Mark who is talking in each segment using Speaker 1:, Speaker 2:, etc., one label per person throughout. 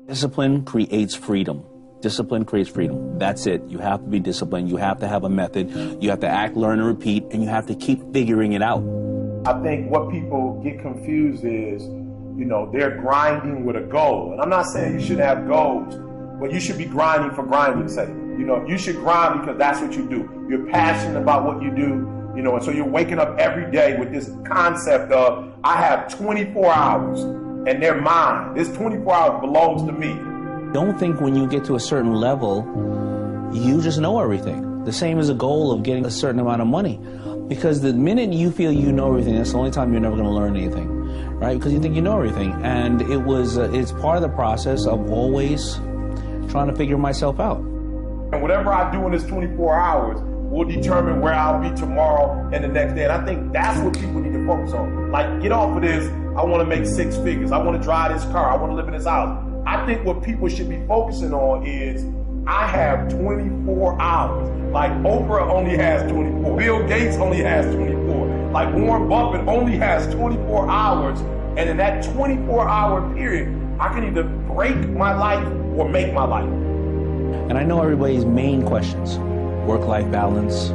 Speaker 1: Discipline creates freedom. Discipline creates freedom. That's it. You have to be disciplined. You have to have a method. You have to act, learn, and repeat, and you have to keep figuring it out.
Speaker 2: I think what people get confused is, they're grinding with a goal. And I'm not saying you shouldn't have goals, but you should be grinding for grinding's sake. You should grind because that's what you do. You're passionate about what you do, and so you're waking up every day with this concept of, I have 24 hours and they're mine. This 24 hours belongs to me.
Speaker 1: Don't think when you get to a certain level, you just know everything. The same as a goal of getting a certain amount of money. Because the minute you feel you know everything, that's the only time you're never going to learn anything, right? Because you think you know everything. And it's part of the process of always trying to figure myself out.
Speaker 2: And whatever I do in this 24 hours will determine where I'll be tomorrow and the next day. And I think that's what people need to focus on. Like, get off of this, I want to make 6 figures. I want to drive this car. I want to live in this house. I think what people should be focusing on is, I have 24 hours. Like Oprah only has 24. Bill Gates only has 24. Like Warren Buffett only has 24 hours. And in that 24-hour period, I can either break my life or make my life.
Speaker 1: And I know everybody's main questions: work-life balance,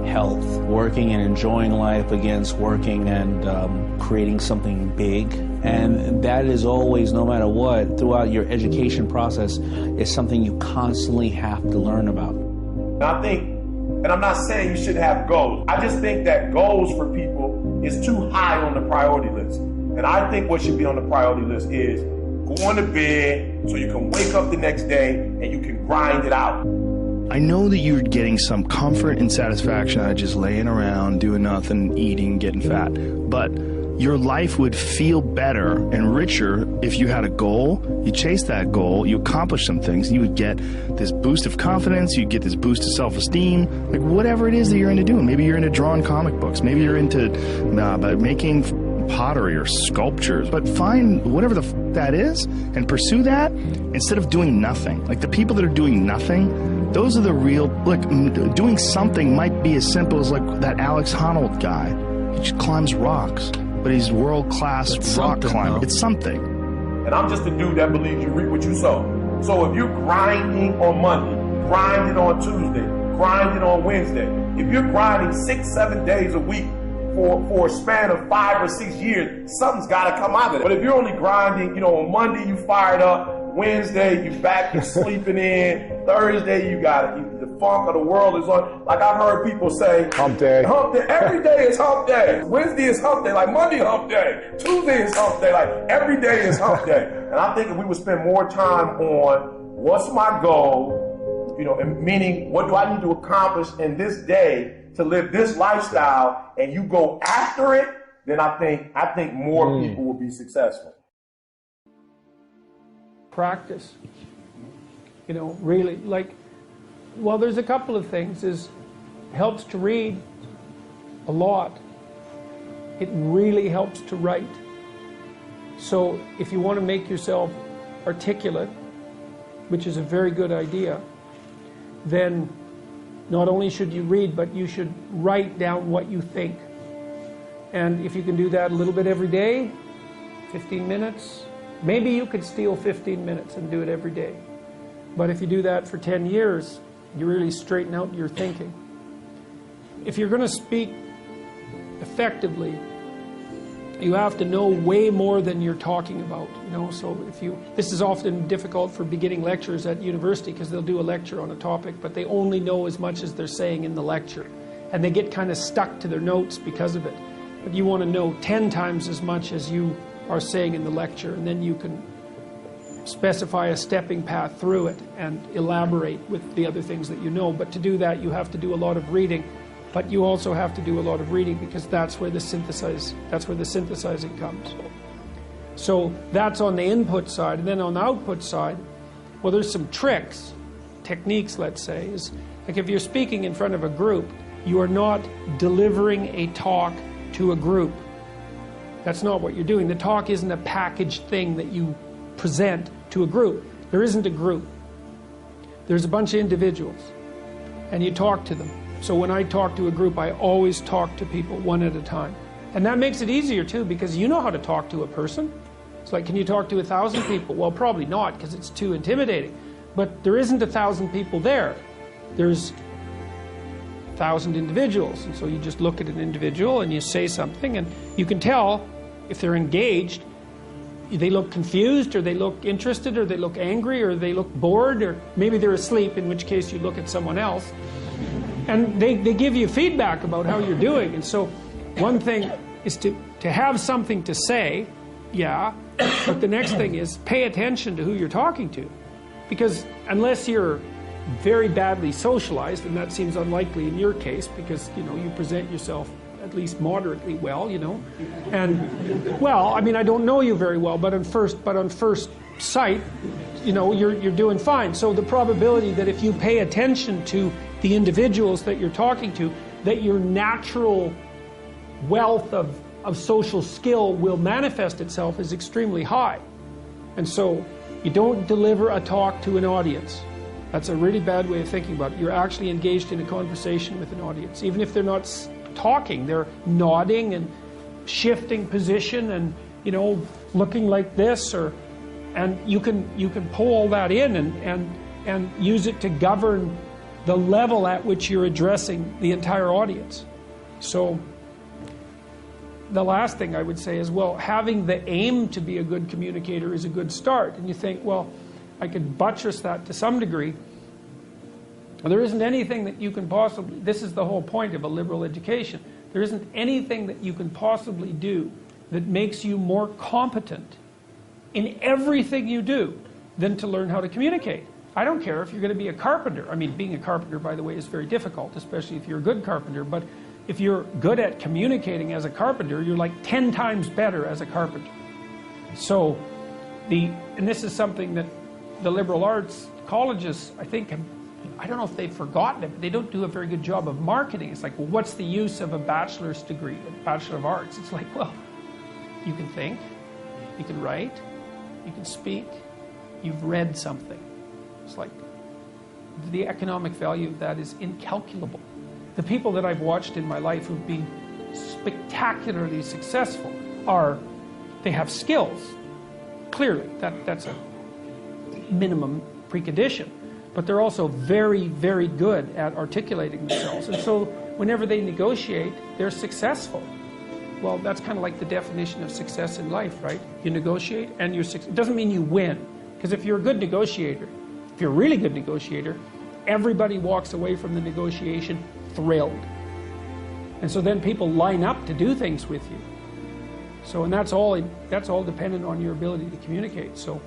Speaker 1: health, working and enjoying life against working and creating something big. And that is always, no matter what, throughout your education process, is something you constantly have to learn about.
Speaker 2: I think, and I'm not saying you shouldn't have goals, I just think that goals for people is too high on the priority list. And I think what should be on the priority list is going to bed so you can wake up the next day and you can grind it out.
Speaker 3: I know that you're getting some comfort and satisfaction out of just laying around, doing nothing, eating, getting fat. But your life would feel better and richer if you had a goal, you chased that goal, you accomplished some things, you would get this boost of confidence, you'd get this boost of self-esteem, like whatever it is that you're into doing. Maybe you're into drawing comic books, maybe you're into making pottery or sculptures, but find whatever that is and pursue that instead of doing nothing. Like the people that are doing nothing, those are the real, doing something might be as simple as like that Alex Honnold guy. He just climbs rocks, but he's world-class rock climber. It's something.
Speaker 2: And I'm just a dude that believes you reap what you sow. So if you're grinding on Monday, grinding on Tuesday, grinding on Wednesday, if you're grinding 6-7 days a week for a span of 5 or 6 years, something's got to come out of it. But if you're only grinding, on Monday you fired up, Wednesday you back, you're sleeping in, Thursday you got it, the funk of the world is on. Like I've heard people say,
Speaker 4: hump day.
Speaker 2: Hump day. Every day is hump day. Wednesday is hump day. Like Monday hump day. Tuesday is hump day. Like every day is hump day. And I think if we would spend more time on what's my goal, and meaning what do I need to accomplish in this day to live this lifestyle, and you go after it, then I think more people will be successful.
Speaker 5: Practice. Really, well, there's a couple of things. It helps to read a lot. It really helps to write. So if you want to make yourself articulate, which is a very good idea, then not only should you read, but you should write down what you think. And if you can do that a little bit every day, 15 minutes, maybe you could steal 15 minutes and do it every day. But if you do that for 10 years, you really straighten out your thinking. If you're going to speak effectively, you have to know way more than you're talking about. So this is often difficult for beginning lecturers at university because they'll do a lecture on a topic, but they only know as much as they're saying in the lecture. And they get kind of stuck to their notes because of it. But you want to know 10 times as much as you are saying in the lecture, and then you can specify a stepping path through it and elaborate with the other things that you know. But to do that, you have to do a lot of reading. But you also have to do a lot of reading because that's where the synthesizing comes. So that's on the input side. And then on the output side, well, there's some techniques, let's say, is like if you're speaking in front of a group, you are not delivering a talk to a group. That's not what you're doing. The talk isn't a packaged thing that you present to a group. There isn't a group. There's a bunch of individuals, and you talk to them. So when I talk to a group, I always talk to people one at a time. And that makes it easier too, because you know how to talk to a person. It's like, can you talk to 1,000 people? Well, probably not, because it's too intimidating. But there isn't 1,000 people there. There's 1,000 individuals. And so you just look at an individual and you say something, and you can tell if they're engaged. They look confused, or they look interested, or they look angry, or they look bored, or maybe they're asleep, in which case you look at someone else. And they give you feedback about how you're doing. And so one thing is to have something to say, yeah, but the next thing is pay attention to who you're talking to. Because unless you're very badly socialized, and that seems unlikely in your case, because, you know, you present yourself at least moderately well, you know. And, well, I mean, I don't know you very well, but on first sight, you know, you're doing fine. So the probability that if you pay attention to the individuals that you're talking to, that your natural wealth of social skill will manifest itself is extremely high. And so you don't deliver a talk to an audience. That's a really bad way of thinking about it. You're actually engaged in a conversation with an audience. Even if they're not talking, they're nodding and shifting position and, you know, looking like this, and you can pull all that in and use it to govern the level at which you're addressing the entire audience. So the last thing I would say is, well, having the aim to be a good communicator is a good start. And you think, well, I could buttress that to some degree. There isn't anything that you can possibly, this is the whole point of a liberal education, there isn't anything that you can possibly do that makes you more competent in everything you do than to learn how to communicate. I don't care if you're going to be a carpenter. I mean, being a carpenter, by the way, is very difficult, especially if you're a good carpenter. But if you're good at communicating as a carpenter, you're like 10 times better as a carpenter. So, and this is something that the liberal arts colleges, I think, I don't know if they've forgotten it, but they don't do a very good job of marketing. It's like, well, what's the use of a bachelor's degree, a Bachelor of Arts? It's like, well, you can think, you can write, you can speak, you've read something. It's like, the economic value of that is incalculable. The people that I've watched in my life who've been spectacularly successful they have skills. Clearly, that's a minimum precondition. But they're also very, very good at articulating themselves. And so whenever they negotiate, they're successful. Well, that's kind of like the definition of success in life, right? You negotiate and it doesn't mean you win. Because if you're a good negotiator, if you're a really good negotiator, everybody walks away from the negotiation thrilled. And so then people line up to do things with you. So, and that's all dependent on your ability to communicate. So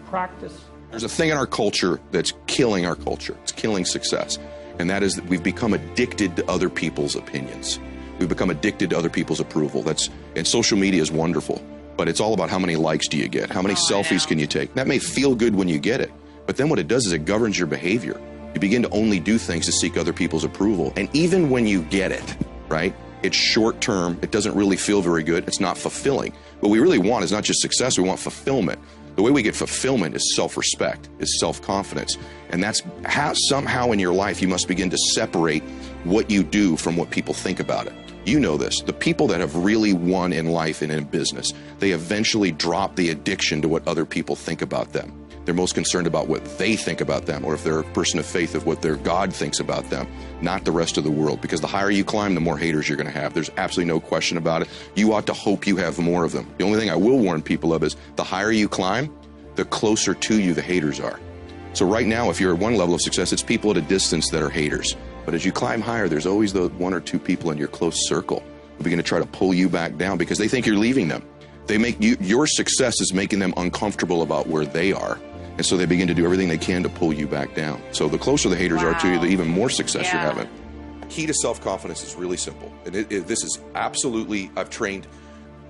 Speaker 5: practice.
Speaker 4: There's a thing in our culture that's killing our culture. It's killing success. And that is that we've become addicted to other people's opinions. We've become addicted to other people's approval. And social media is wonderful, but it's all about how many likes do you get? How many selfies can you take? That may feel good when you get it, but then what it does is it governs your behavior. You begin to only do things to seek other people's approval. And even when you get it, right, it's short term. It doesn't really feel very good. It's not fulfilling. What we really want is not just success. We want fulfillment. The way we get fulfillment is self-respect, is self-confidence. And that's how somehow in your life you must begin to separate what you do from what people think about it. You know this. The people that have really won in life and in business, they eventually drop the addiction to what other people think about them. They're most concerned about what they think about them, or if they're a person of faith, of what their God thinks about them, not the rest of the world. Because the higher you climb, the more haters you're going to have. There's absolutely no question about it. You ought to hope you have more of them. The only thing I will warn people of is the higher you climb, the closer to you the haters are. So right now, if you're at one level of success, it's people at a distance that are haters. But as you climb higher, there's always the one or two people in your close circle who begin to try to pull you back down because they think you're leaving them. They make your success is making them uncomfortable about where they are. And so they begin to do everything they can to pull you back down. So the closer the haters are to you, the even more success you're having. Key to self-confidence is really simple. And this is absolutely, I've trained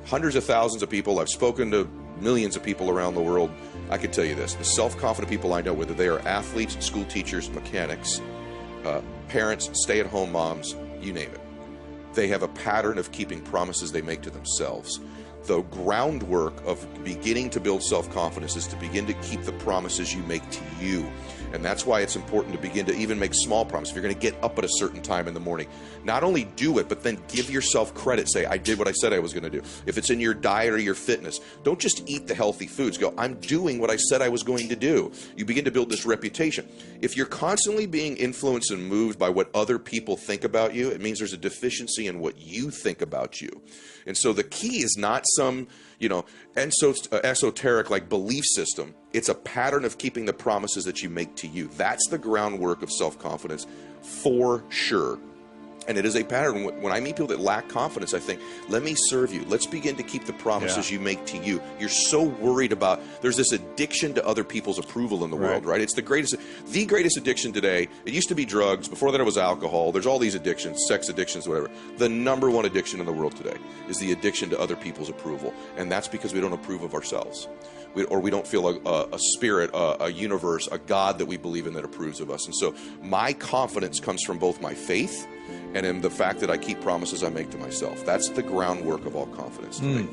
Speaker 4: hundreds of thousands of people. I've spoken to millions of people around the world. I can tell you this, the self-confident people I know, whether they are athletes, school teachers, mechanics, parents, stay-at-home moms, you name it, they have a pattern of keeping promises they make to themselves. the groundwork of beginning to build self-confidence is to begin to keep the promises you make to you. And that's why it's important to begin to even make small promises. If you're going to get up at a certain time in the morning, not only do it, but then give yourself credit. Say, I did what I said I was going to do. If it's in your diet or your fitness, don't just eat the healthy foods. Go, I'm doing what I said I was going to do. You begin to build this reputation. If you're constantly being influenced and moved by what other people think about you, it means there's a deficiency in what you think about you. And so the key is not some, esoteric like belief system. It's a pattern of keeping the promises that you make to you. That's the groundwork of self-confidence for sure. And it is a pattern. When I meet people that lack confidence, I think, let me serve you. Let's begin to keep the promises you make to you. You're so worried about, there's this addiction to other people's approval in the world, right? It's the greatest addiction today. It used to be drugs. Before that, it was alcohol. There's all these addictions, sex addictions, whatever. The number one addiction in the world today is the addiction to other people's approval. And that's because we don't approve of ourselves. We don't feel a spirit, a universe, a God that we believe in that approves of us. And so my confidence comes from both my faith and in the fact that I keep promises I make to myself. That's the groundwork of all confidence to me.